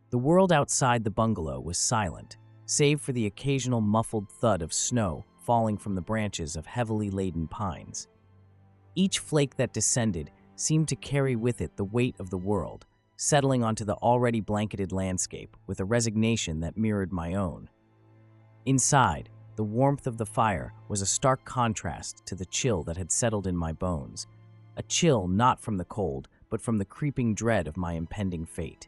The world outside the bungalow was silent, save for the occasional muffled thud of snow falling from the branches of heavily laden pines. Each flake that descended seemed to carry with it the weight of the world, settling onto the already blanketed landscape with a resignation that mirrored my own. Inside, the warmth of the fire was a stark contrast to the chill that had settled in my bones, a chill not from the cold, but from the creeping dread of my impending fate.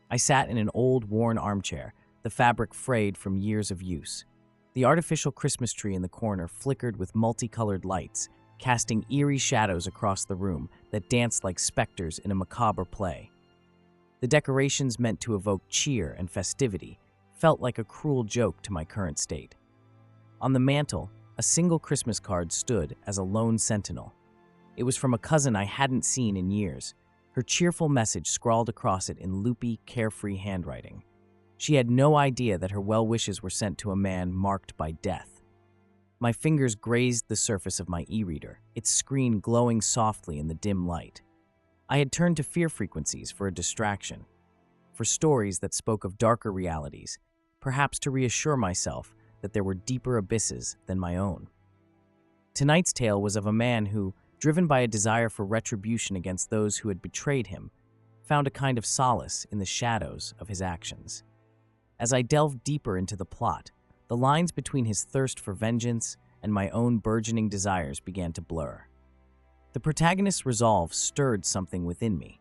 I sat in an old, worn armchair, the fabric frayed from years of use. The artificial Christmas tree in the corner flickered with multicolored lights, casting eerie shadows across the room that danced like specters in a macabre play. The decorations meant to evoke cheer and festivity felt like a cruel joke to my current state. On the mantel, a single Christmas card stood as a lone sentinel. It was from a cousin I hadn't seen in years, her cheerful message scrawled across it in loopy, carefree handwriting. She had no idea that her well wishes were sent to a man marked by death. My fingers grazed the surface of my e-reader, its screen glowing softly in the dim light. I had turned to fear frequencies for a distraction, for stories that spoke of darker realities, perhaps to reassure myself that there were deeper abysses than my own. Tonight's tale was of a man who, driven by a desire for retribution against those who had betrayed him, found a kind of solace in the shadows of his actions. As I delved deeper into the plot, the lines between his thirst for vengeance and my own burgeoning desires began to blur. The protagonist's resolve stirred something within me.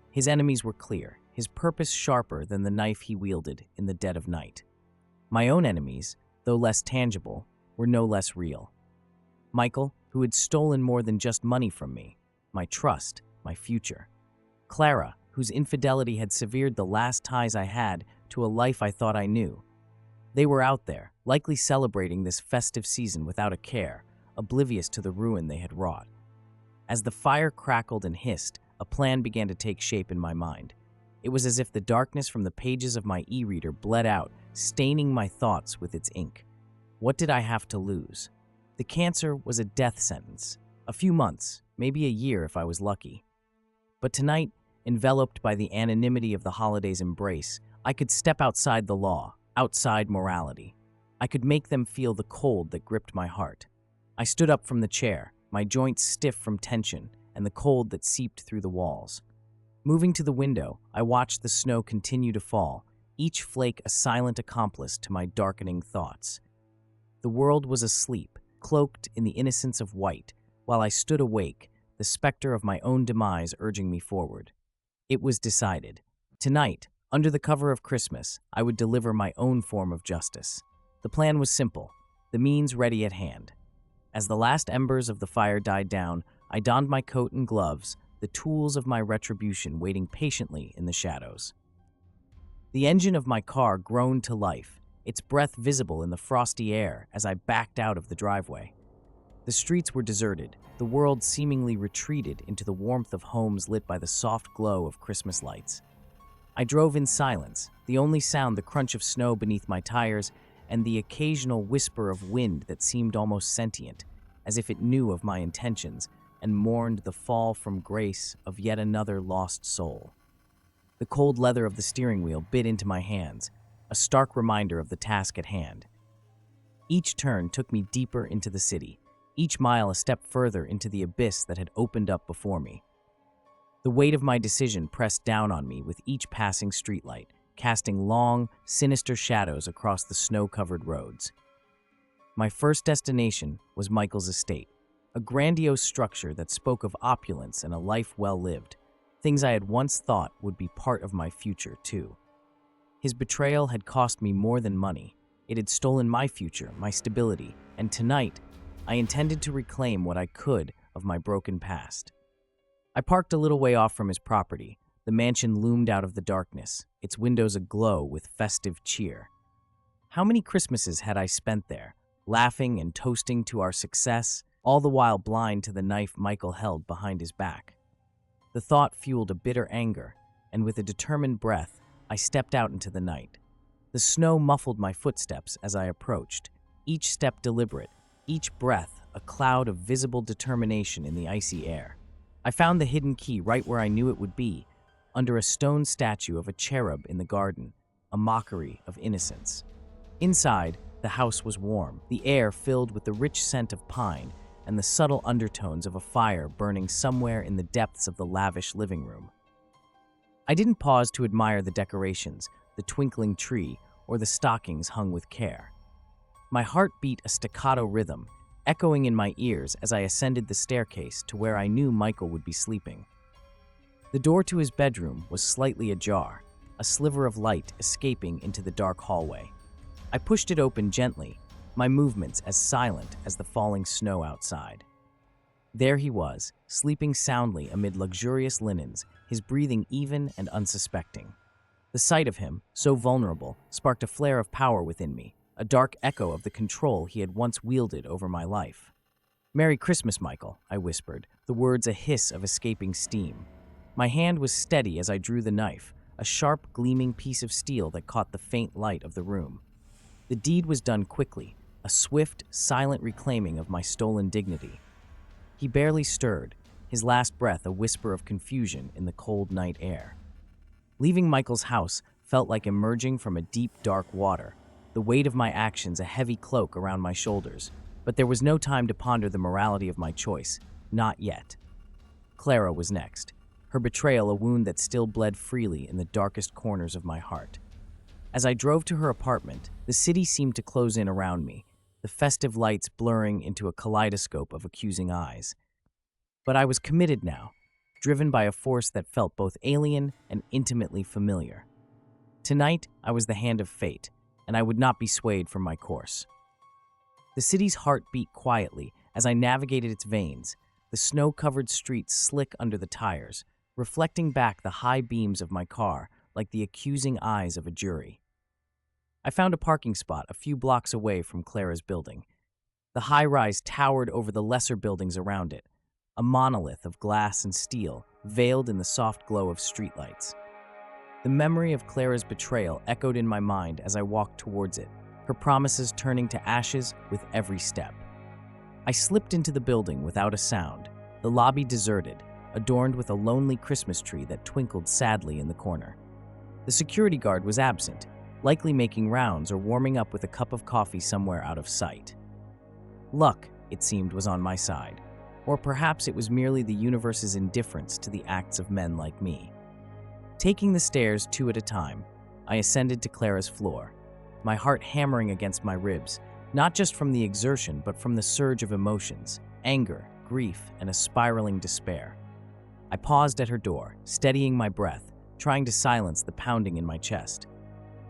His enemies were clear, his purpose sharper than the knife he wielded in the dead of night. My own enemies, though less tangible, were no less real. Michael, who had stolen more than just money from me, my trust, my future. Clara, whose infidelity had severed the last ties I had to a life I thought I knew. They were out there, likely celebrating this festive season without a care, oblivious to the ruin they had wrought. As the fire crackled and hissed, a plan began to take shape in my mind. It was as if the darkness from the pages of my e-reader bled out, staining my thoughts with its ink. What did I have to lose? The cancer was a death sentence. A few months, maybe a year if I was lucky. But tonight, enveloped by the anonymity of the holiday's embrace, I could step outside the law, outside morality. I could make them feel the cold that gripped my heart. I stood up from the chair, my joints stiff from tension and the cold that seeped through the walls. Moving to the window, I watched the snow continue to fall, each flake a silent accomplice to my darkening thoughts. The world was asleep, cloaked in the innocence of white, while I stood awake, the specter of my own demise urging me forward. It was decided. Tonight, under the cover of Christmas, I would deliver my own form of justice. The plan was simple, the means ready at hand. As the last embers of the fire died down, I donned my coat and gloves, the tools of my retribution waiting patiently in the shadows. The engine of my car groaned to life, its breath visible in the frosty air as I backed out of the driveway. The streets were deserted, the world seemingly retreated into the warmth of homes lit by the soft glow of Christmas lights. I drove in silence, the only sound the crunch of snow beneath my tires and the occasional whisper of wind that seemed almost sentient, as if it knew of my intentions and mourned the fall from grace of yet another lost soul. The cold leather of the steering wheel bit into my hands, a stark reminder of the task at hand. Each turn took me deeper into the city, each mile a step further into the abyss that had opened up before me. The weight of my decision pressed down on me with each passing streetlight, casting long, sinister shadows across the snow-covered roads. My first destination was Michael's estate, a grandiose structure that spoke of opulence and a life well lived, things I had once thought would be part of my future, too. His betrayal had cost me more than money. It had stolen my future, my stability, and tonight, I intended to reclaim what I could of my broken past. I parked a little way off from his property. The mansion loomed out of the darkness, its windows aglow with festive cheer. How many Christmases had I spent there, laughing and toasting to our success, all the while blind to the knife Michael held behind his back? The thought fueled a bitter anger, and with a determined breath, I stepped out into the night. The snow muffled my footsteps as I approached, each step deliberate, each breath a cloud of visible determination in the icy air. I found the hidden key right where I knew it would be, under a stone statue of a cherub in the garden, a mockery of innocence. Inside, the house was warm, the air filled with the rich scent of pine and the subtle undertones of a fire burning somewhere in the depths of the lavish living room. I didn't pause to admire the decorations, the twinkling tree, or the stockings hung with care. My heart beat a staccato rhythm, echoing in my ears as I ascended the staircase to where I knew Michael would be sleeping. The door to his bedroom was slightly ajar, a sliver of light escaping into the dark hallway. I pushed it open gently, my movements as silent as the falling snow outside. There he was, sleeping soundly amid luxurious linens, his breathing even and unsuspecting. The sight of him, so vulnerable, sparked a flare of power within me, a dark echo of the control he had once wielded over my life. "Merry Christmas, Michael," I whispered, the words a hiss of escaping steam. My hand was steady as I drew the knife, a sharp, gleaming piece of steel that caught the faint light of the room. The deed was done quickly, a swift, silent reclaiming of my stolen dignity. He barely stirred, his last breath a whisper of confusion in the cold night air. Leaving Michael's house felt like emerging from a deep, dark water, the weight of my actions a heavy cloak around my shoulders. But there was no time to ponder the morality of my choice, not yet. Clara was next, her betrayal a wound that still bled freely in the darkest corners of my heart. As I drove to her apartment, the city seemed to close in around me, the festive lights blurring into a kaleidoscope of accusing eyes. But I was committed now, driven by a force that felt both alien and intimately familiar. Tonight, I was the hand of fate, and I would not be swayed from my course. The city's heart beat quietly as I navigated its veins, the snow-covered streets slick under the tires, reflecting back the high beams of my car like the accusing eyes of a jury. I found a parking spot a few blocks away from Clara's building. The high-rise towered over the lesser buildings around it, a monolith of glass and steel veiled in the soft glow of streetlights. The memory of Clara's betrayal echoed in my mind as I walked towards it, her promises turning to ashes with every step. I slipped into the building without a sound, the lobby deserted, adorned with a lonely Christmas tree that twinkled sadly in the corner. The security guard was absent, likely making rounds or warming up with a cup of coffee somewhere out of sight. Luck, it seemed, was on my side, or perhaps it was merely the universe's indifference to the acts of men like me. Taking the stairs two at a time, I ascended to Clara's floor, my heart hammering against my ribs, not just from the exertion but from the surge of emotions, anger, grief, and a spiraling despair. I paused at her door, steadying my breath, trying to silence the pounding in my chest.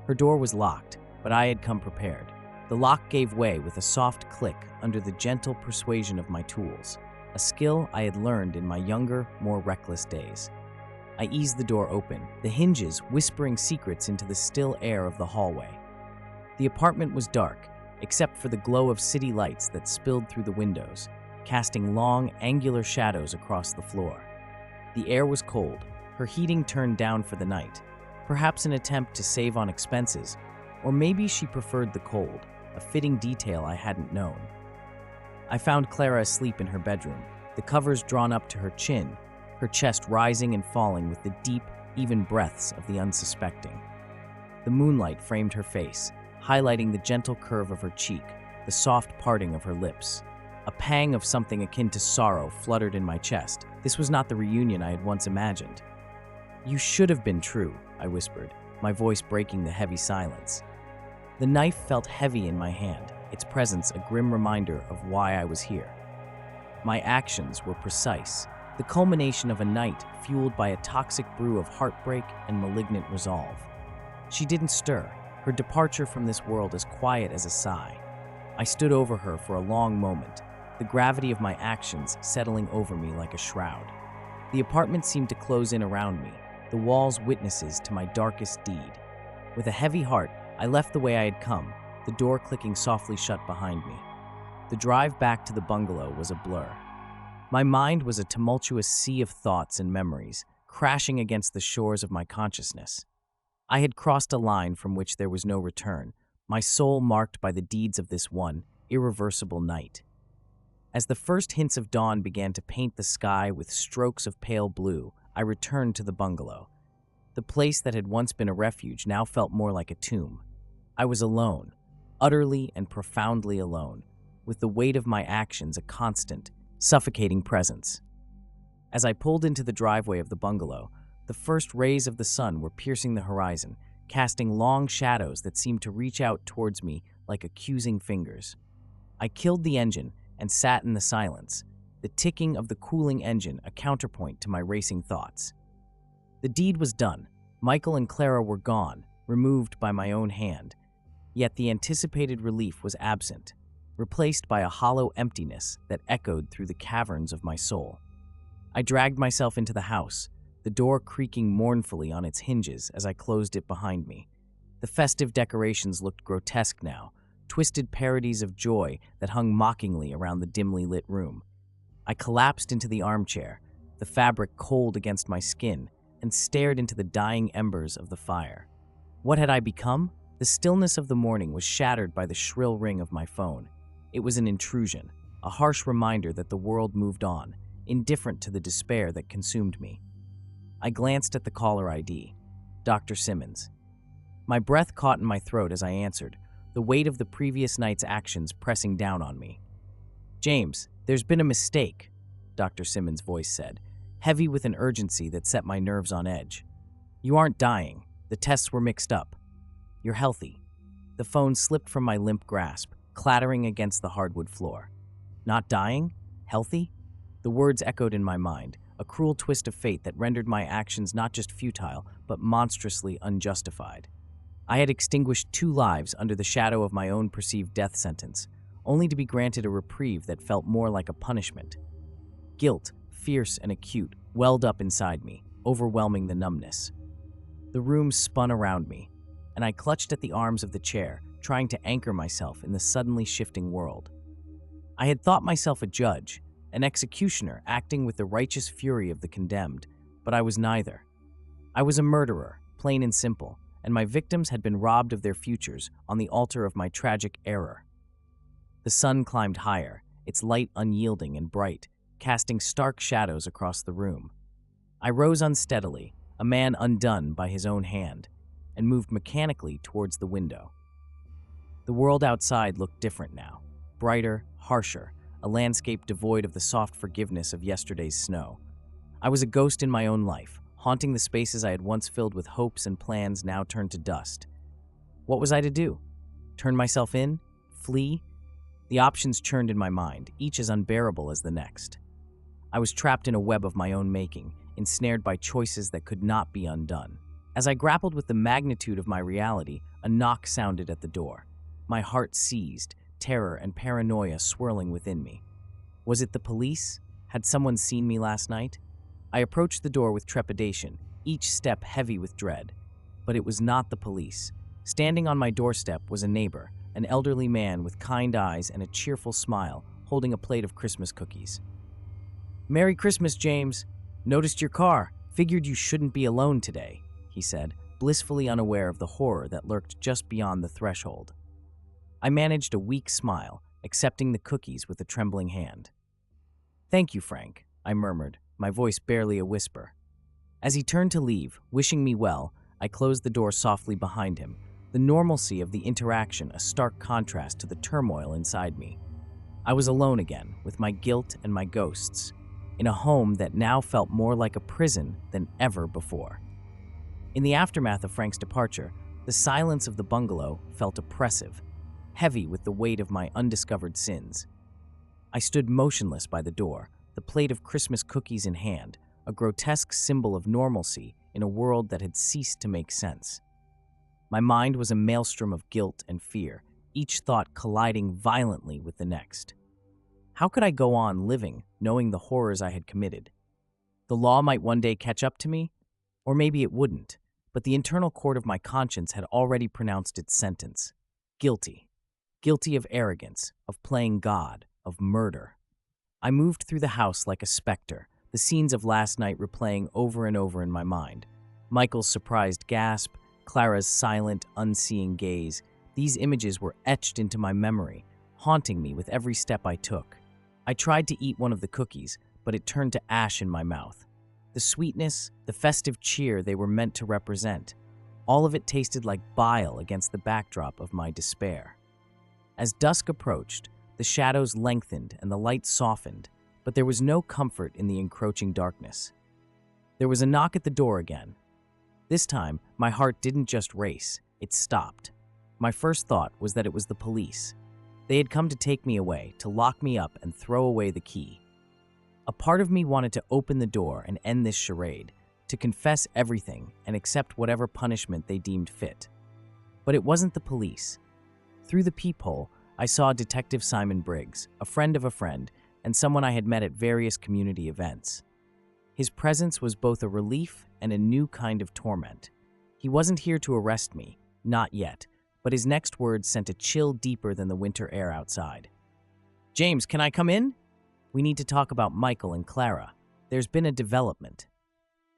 Her door was locked, but I had come prepared. The lock gave way with a soft click under the gentle persuasion of my tools, a skill I had learned in my younger, more reckless days. I eased the door open, the hinges whispering secrets into the still air of the hallway. The apartment was dark, except for the glow of city lights that spilled through the windows, casting long, angular shadows across the floor. The air was cold, her heating turned down for the night, perhaps an attempt to save on expenses, or maybe she preferred the cold, a fitting detail I hadn't known. I found Clara asleep in her bedroom, the covers drawn up to her chin, her chest rising and falling with the deep, even breaths of the unsuspecting. The moonlight framed her face, highlighting the gentle curve of her cheek, the soft parting of her lips. A pang of something akin to sorrow fluttered in my chest. This was not the reunion I had once imagined. "You should have been true," I whispered, my voice breaking the heavy silence. The knife felt heavy in my hand, its presence a grim reminder of why I was here. My actions were precise, the culmination of a night fueled by a toxic brew of heartbreak and malignant resolve. She didn't stir, her departure from this world as quiet as a sigh. I stood over her for a long moment, the gravity of my actions settling over me like a shroud. The apartment seemed to close in around me, the walls witnesses to my darkest deed. With a heavy heart, I left the way I had come, the door clicking softly shut behind me. The drive back to the bungalow was a blur. My mind was a tumultuous sea of thoughts and memories, crashing against the shores of my consciousness. I had crossed a line from which there was no return, my soul marked by the deeds of this one irreversible night. As the first hints of dawn began to paint the sky with strokes of pale blue, I returned to the bungalow, The place that had once been a refuge now felt more like a tomb. I was alone, utterly and profoundly alone, with the weight of my actions a constant, suffocating presence. As I pulled into the driveway of the bungalow, the first rays of the sun were piercing the horizon, casting long shadows that seemed to reach out towards me like accusing fingers. I killed the engine and sat in the silence, the ticking of the cooling engine a counterpoint to my racing thoughts. The deed was done. Michael and Clara were gone, removed by my own hand. Yet the anticipated relief was absent, replaced by a hollow emptiness that echoed through the caverns of my soul. I dragged myself into the house, the door creaking mournfully on its hinges as I closed it behind me. The festive decorations looked grotesque now, twisted parodies of joy that hung mockingly around the dimly lit room. I collapsed into the armchair, the fabric cold against my skin, and stared into the dying embers of the fire. What had I become? The stillness of the morning was shattered by the shrill ring of my phone. It was an intrusion, a harsh reminder that the world moved on, indifferent to the despair that consumed me. I glanced at the caller ID, Dr. Simmons. My breath caught in my throat as I answered, the weight of the previous night's actions pressing down on me. "James, there's been a mistake," Dr. Simmons' voice said, heavy with an urgency that set my nerves on edge. "You aren't dying. The tests were mixed up. You're healthy." The phone slipped from my limp grasp, clattering against the hardwood floor. Not dying? Healthy? The words echoed in my mind, a cruel twist of fate that rendered my actions not just futile, but monstrously unjustified. I had extinguished 2 lives under the shadow of my own perceived death sentence, only to be granted a reprieve that felt more like a punishment. Guilt, fierce and acute, welled up inside me, overwhelming the numbness. The room spun around me, and I clutched at the arms of the chair, trying to anchor myself in the suddenly shifting world. I had thought myself a judge, an executioner acting with the righteous fury of the condemned, but I was neither. I was a murderer, plain and simple, and my victims had been robbed of their futures on the altar of my tragic error. The sun climbed higher, its light unyielding and bright, casting stark shadows across the room. I rose unsteadily, a man undone by his own hand, and moved mechanically towards the window. The world outside looked different now, brighter, harsher, a landscape devoid of the soft forgiveness of yesterday's snow. I was a ghost in my own life, haunting the spaces I had once filled with hopes and plans now turned to dust. What was I to do? Turn myself in? Flee? The options churned in my mind, each as unbearable as the next. I was trapped in a web of my own making, ensnared by choices that could not be undone. As I grappled with the magnitude of my reality, a knock sounded at the door. My heart seized, terror and paranoia swirling within me. Was it the police? Had someone seen me last night? I approached the door with trepidation, each step heavy with dread. But it was not the police. Standing on my doorstep was a neighbor, an elderly man with kind eyes and a cheerful smile, holding a plate of Christmas cookies. "Merry Christmas, James. Noticed your car. Figured you shouldn't be alone today," he said, blissfully unaware of the horror that lurked just beyond the threshold. I managed a weak smile, accepting the cookies with a trembling hand. "Thank you, Frank," I murmured, my voice barely a whisper. As he turned to leave, wishing me well, I closed the door softly behind him, the normalcy of the interaction a stark contrast to the turmoil inside me. I was alone again, with my guilt and my ghosts, in a home that now felt more like a prison than ever before. In the aftermath of Frank's departure, the silence of the bungalow felt oppressive, heavy with the weight of my undiscovered sins. I stood motionless by the door, the plate of Christmas cookies in hand, a grotesque symbol of normalcy in a world that had ceased to make sense. My mind was a maelstrom of guilt and fear, each thought colliding violently with the next. How could I go on living, knowing the horrors I had committed? The law might one day catch up to me, or maybe it wouldn't, but the internal court of my conscience had already pronounced its sentence. Guilty. Guilty of arrogance, of playing God, of murder. I moved through the house like a specter, the scenes of last night replaying over and over in my mind. Michael's surprised gasp, Clara's silent, unseeing gaze. These images were etched into my memory, haunting me with every step I took. I tried to eat one of the cookies, but it turned to ash in my mouth. The sweetness, the festive cheer they were meant to represent, all of it tasted like bile against the backdrop of my despair. As dusk approached, the shadows lengthened and the light softened, but there was no comfort in the encroaching darkness. There was a knock at the door again. This time, my heart didn't just race, it stopped. My first thought was that it was the police. They had come to take me away, to lock me up and throw away the key. A part of me wanted to open the door and end this charade, to confess everything and accept whatever punishment they deemed fit. But it wasn't the police. Through the peephole, I saw Detective Simon Briggs, a friend of a friend, and someone I had met at various community events. His presence was both a relief and a new kind of torment. He wasn't here to arrest me, not yet, but his next words sent a chill deeper than the winter air outside. "James, can I come in? We need to talk about Michael and Clara. There's been a development."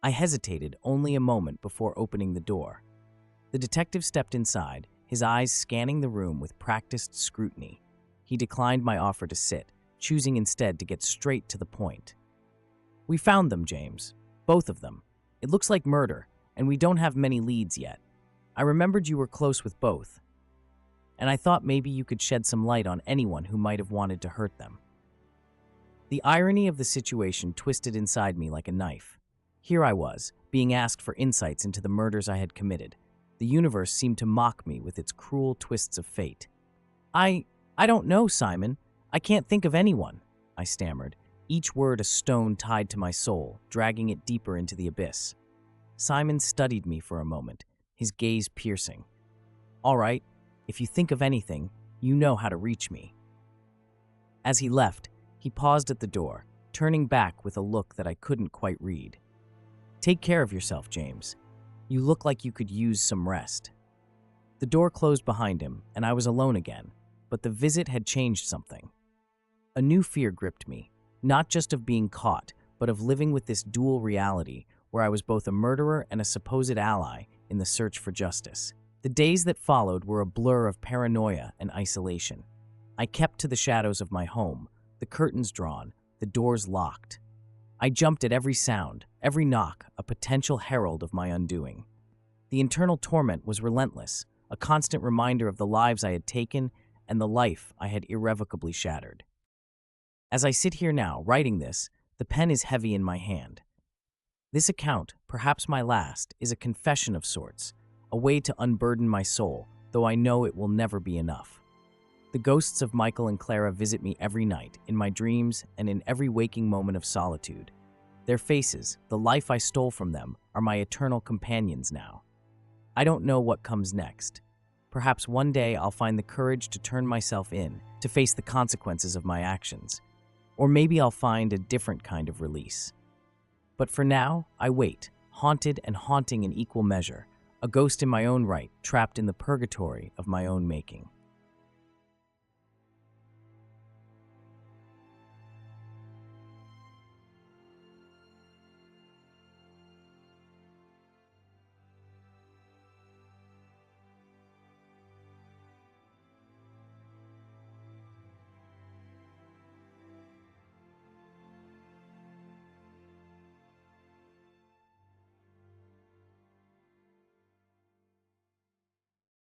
I hesitated only a moment before opening the door. The detective stepped inside, his eyes scanning the room with practiced scrutiny. He declined my offer to sit, choosing instead to get straight to the point. "We found them, James. Both of them. It looks like murder, and we don't have many leads yet. I remembered you were close with both, and I thought maybe you could shed some light on anyone who might have wanted to hurt them." The irony of the situation twisted inside me like a knife. Here I was, being asked for insights into the murders I had committed. The universe seemed to mock me with its cruel twists of fate. I don't know, Simon. I can't think of anyone," I stammered, each word a stone tied to my soul, dragging it deeper into the abyss. Simon studied me for a moment, his gaze piercing. "All right, if you think of anything, you know how to reach me." As he left, he paused at the door, turning back with a look that I couldn't quite read. "Take care of yourself, James. You look like you could use some rest." The door closed behind him, and I was alone again, but the visit had changed something. A new fear gripped me, not just of being caught, but of living with this dual reality where I was both a murderer and a supposed ally in the search for justice. The days that followed were a blur of paranoia and isolation. I kept to the shadows of my home, the curtains drawn, the doors locked. I jumped at every sound, every knock, a potential herald of my undoing. The internal torment was relentless, a constant reminder of the lives I had taken and the life I had irrevocably shattered. As I sit here now, writing this, the pen is heavy in my hand. This account, perhaps my last, is a confession of sorts, a way to unburden my soul, though I know it will never be enough. The ghosts of Michael and Clara visit me every night, in my dreams and in every waking moment of solitude. Their faces, the life I stole from them, are my eternal companions now. I don't know what comes next. Perhaps one day I'll find the courage to turn myself in, to face the consequences of my actions. Or maybe I'll find a different kind of release. But for now, I wait, haunted and haunting in equal measure, a ghost in my own right, trapped in the purgatory of my own making.